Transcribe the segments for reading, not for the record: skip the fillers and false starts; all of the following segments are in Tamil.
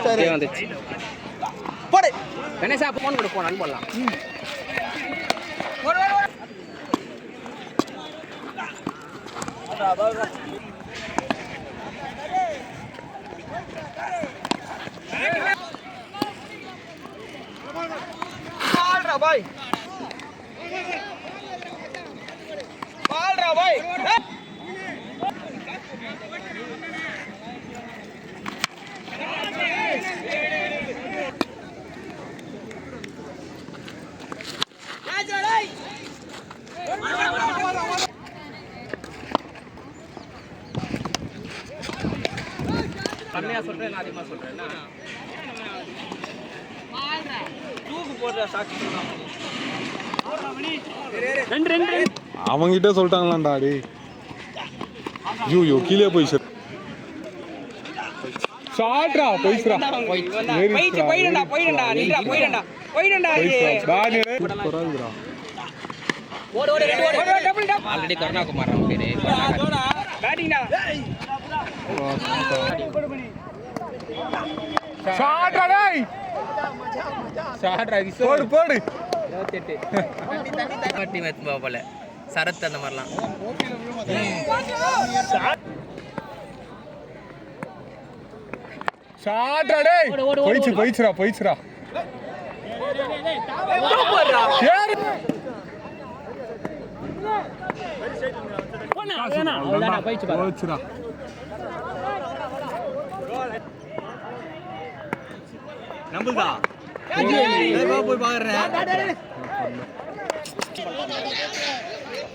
வந்துச்சு போடு கணேசா ஃபோன் கொடு ஃபோன் அனுப்பலாம் भाई बाल रहा भाई கம்மியா சொல்றேன் நான் அதிகமா சொல்றேன் என்ன தூக்கு போடுற சாட்சி அவங்கிட்ட சொல்லிட்டாங்களாண்டா டே ஐயோ கீழே போய் ஷாட்ரா போய்ஸ்ரா போய்டா நில்றா போய்டா பரவாயில்லைடா ஓடு டபுள் ஆல்ரெடி கருணாகுமார் அவன் பேரு பேட்டிங்டா ஷாட்ரா டேய் ஷாட்ரா போடு 28 டீம் எத்துபா போல சரத் அந்த மாதிரிலாம் ஷாட்ரா டேய் போய்ச்சுடா யாரு போச்சுடா நம்புதா போய் பாக்குறேன்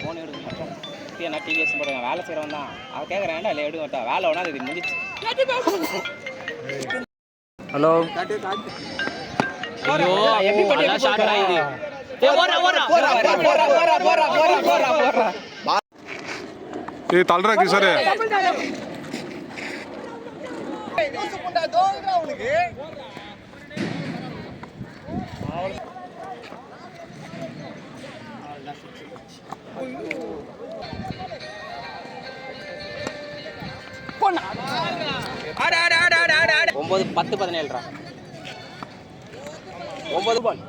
போன் எடுக்க நான் டிவிஎஸ் போடுறேன் வேலை செய்கிறவன் தான் அவன் கேட்குறேன் இல்லை எடுக்க மாட்டா வேலை வேணா அது முடிச்சு ஹலோ எப்படி பண்ணி ஷாட் ஆயிடுது ஏய் தல்றா கிஷோர் ஒன்பது 10-17 9 பால்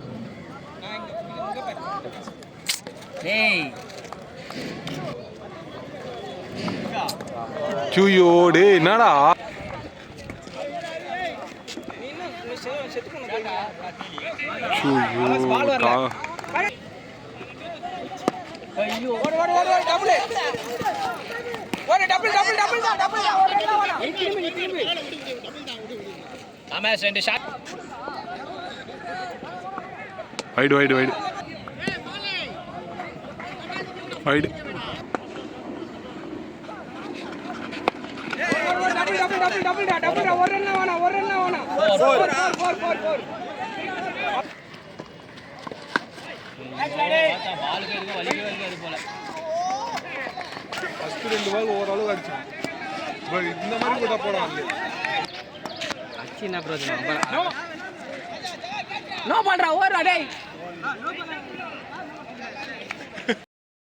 ஐயோ டேய் என்னடா வைடு ஃபர்ஸ்ட் 2 பால் ஓரளவு அடிச்சான் பட் இந்த மாதிரி கூட போறாங்க அச்சி என்ன பிரச்சனை நோ பால்ரா ஓடுடா டேய்